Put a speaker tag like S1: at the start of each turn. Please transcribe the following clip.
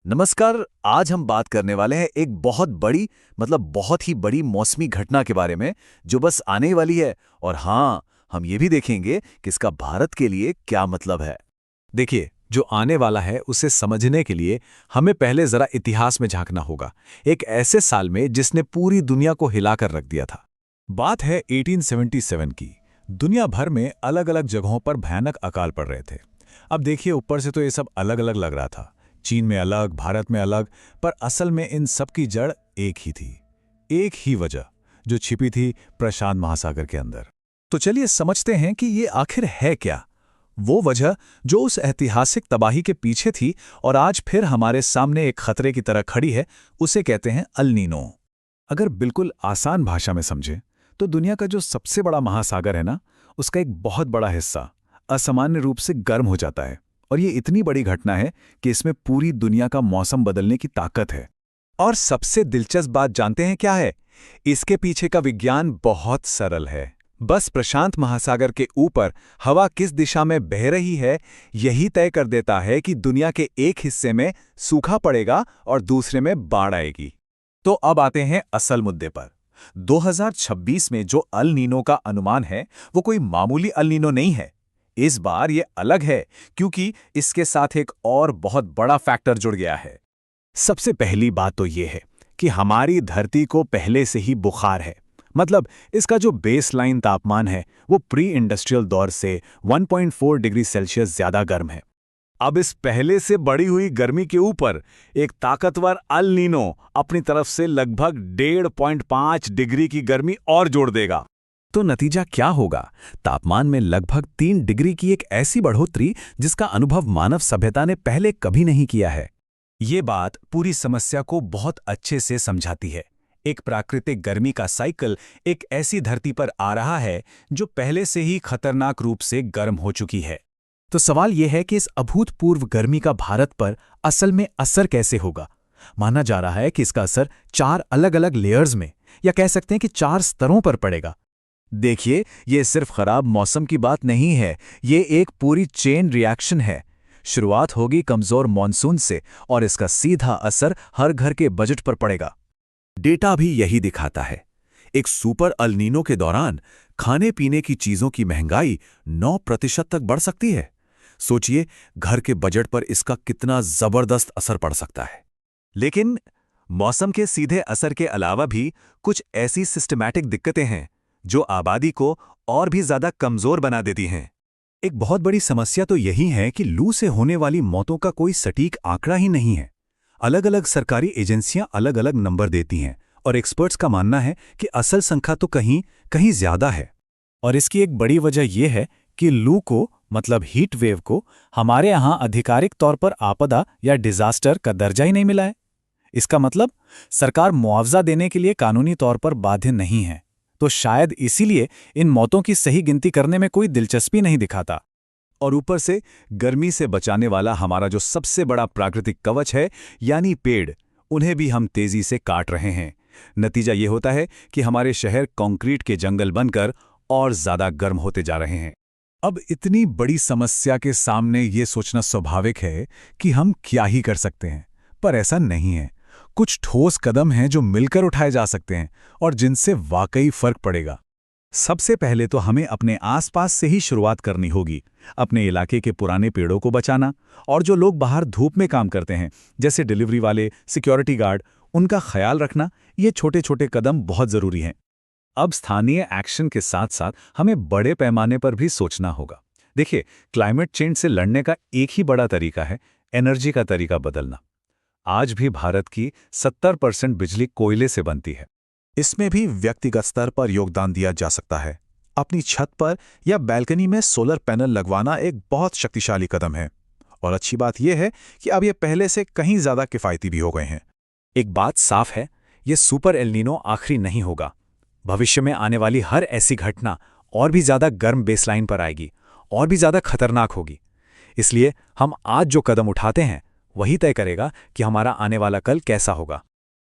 S1: नमस्कार। आज हम बात करने वाले हैं एक बहुत बड़ी बहुत ही बड़ी मौसमी घटना के बारे में जो बस आने वाली है। और हाँ, हम ये भी देखेंगे कि इसका भारत के लिए क्या मतलब है।
S2: देखिए, जो आने वाला है उसे समझने के लिए हमें पहले जरा इतिहास में झांकना होगा। एक ऐसे साल में जिसने पूरी दुनिया को हिलाकर रख दिया था। बात है 1877 की। दुनिया भर में अलग अलग जगहों पर भयानक अकाल पड़ रहे थे। अब देखिए, ऊपर से तो ये सब अलग अलग लग रहा था, चीन में अलग, भारत में अलग, पर असल में इन सब की जड़ एक ही थी, एक ही वजह जो छिपी थी प्रशांत महासागर के अंदर। तो चलिए समझते हैं कि ये आखिर है क्या, वो वजह जो उस ऐतिहासिक तबाही के पीछे थी और आज फिर हमारे सामने एक खतरे की तरह खड़ी है। उसे कहते हैं अल नीनो। अगर बिल्कुल आसान भाषा में समझें तो दुनिया का जो सबसे बड़ा महासागर है ना, उसका एक बहुत बड़ा हिस्सा असामान्य रूप से गर्म हो जाता है। और ये इतनी बड़ी घटना है कि इसमें पूरी दुनिया का मौसम बदलने की ताकत है। और सबसे दिलचस्प बात जानते हैं क्या है? इसके पीछे का विज्ञान बहुत सरल है। बस प्रशांत महासागर के ऊपर हवा किस दिशा में बह रही है, यही तय कर देता है कि दुनिया के एक हिस्से में सूखा पड़ेगा और दूसरे में बाढ़ आएगी। तो अब आते हैं असल मुद्दे पर। 2026 में जो अल नीनो का अनुमान है वो कोई मामूली अल नीनो नहीं है। इस बार ये अलग है क्योंकि इसके साथ एक और बहुत बड़ा फैक्टर जुड़ गया है। सबसे पहली बात तो ये है कि हमारी धरती को पहले से ही बुखार है। मतलब इसका जो बेसलाइन तापमान है वो प्री इंडस्ट्रियल दौर से 1.4 डिग्री सेल्सियस ज्यादा गर्म है। अब इस पहले से बढ़ी हुई गर्मी के ऊपर एक ताकतवर अल नीनो अपनी तरफ से लगभग 1.5 डिग्री की गर्मी और जोड़ देगा। तो नतीजा क्या होगा? तापमान में लगभग 3 डिग्री की एक ऐसी बढ़ोतरी जिसका अनुभव मानव सभ्यता ने पहले कभी नहीं किया है। ये बात पूरी समस्या को बहुत अच्छे से समझाती है। एक प्राकृतिक गर्मी का साइकिल एक ऐसी धरती पर आ रहा है जो पहले से ही खतरनाक रूप से गर्म हो चुकी है। तो सवाल यह है कि इस अभूतपूर्व गर्मी का भारत पर असल में असर कैसे होगा? माना जा रहा है कि इसका असर 4 अलग अलग लेयर्स में, या कह सकते हैं कि 4 स्तरों पर पड़ेगा। देखिए, ये सिर्फ खराब मौसम की बात नहीं है, ये एक पूरी चेन रिएक्शन है। शुरुआत होगी कमजोर मॉनसून से और इसका सीधा असर हर घर के बजट पर पड़ेगा। डेटा भी यही दिखाता है। एक सुपर अल नीनो के दौरान खाने पीने की चीजों की महंगाई 9% तक बढ़ सकती है। सोचिए, घर के बजट पर इसका कितना जबरदस्त असर पड़ सकता है। लेकिन मौसम के सीधे असर के अलावा भी कुछ ऐसी सिस्टमैटिक दिक्कतें हैं जो आबादी को और भी ज्यादा कमजोर बना देती हैं। एक बहुत बड़ी समस्या तो यही है कि लू से होने वाली मौतों का कोई सटीक आंकड़ा ही नहीं है। अलग अलग सरकारी एजेंसियां अलग अलग नंबर देती हैं और एक्सपर्ट्स का मानना है कि असल संख्या तो कहीं कहीं ज्यादा है। और इसकी एक बड़ी वजह यह है कि लू को, मतलब हीट वेव को, हमारे यहाँ आधिकारिक तौर पर आपदा या डिजास्टर का दर्जा ही नहीं मिला है। इसका मतलब सरकार मुआवजा देने के लिए कानूनी तौर पर बाध्य नहीं है। तो शायद इसीलिए इन मौतों की सही गिनती करने में कोई दिलचस्पी नहीं दिखाता। और ऊपर से गर्मी से बचाने वाला हमारा जो सबसे बड़ा प्राकृतिक कवच है, यानी पेड़, उन्हें भी हम तेजी से काट रहे हैं। नतीजा ये होता है कि हमारे शहर कंक्रीट के जंगल बनकर और ज्यादा गर्म होते जा रहे हैं। अब इतनी बड़ी समस्या के सामने ये सोचना स्वाभाविक है कि हम क्या ही कर सकते हैं, पर ऐसा नहीं है। कुछ ठोस कदम हैं जो मिलकर उठाए जा सकते हैं और जिनसे वाकई फर्क पड़ेगा। सबसे पहले तो हमें अपने आसपास से ही शुरुआत करनी होगी। अपने इलाके के पुराने पेड़ों को बचाना, और जो लोग बाहर धूप में काम करते हैं, जैसे डिलीवरी वाले, सिक्योरिटी गार्ड, उनका ख्याल रखना। ये छोटे छोटे कदम बहुत जरूरी हैं। अब स्थानीय एक्शन के साथ साथ हमें बड़े पैमाने पर भी सोचना होगा। देखिए, क्लाइमेट चेंज से लड़ने का एक ही बड़ा तरीका है एनर्जी का तरीका बदलना। आज भी भारत की 70% बिजली कोयले से बनती है। इसमें भी व्यक्तिगत स्तर पर योगदान दिया जा सकता है। अपनी छत पर या बैल्कनी में सोलर पैनल लगवाना एक बहुत शक्तिशाली कदम है। और अच्छी बात यह है कि अब ये पहले से कहीं ज्यादा किफायती भी हो गए हैं। एक बात साफ है, ये सुपर एल नीनो आखिरी नहीं होगा। भविष्य में आने वाली हर ऐसी घटना और भी ज्यादा गर्म बेसलाइन पर आएगी और भी ज्यादा खतरनाक होगी। इसलिए हम आज जो कदम उठाते हैं वही तय करेगा कि हमारा आने वाला कल कैसा होगा।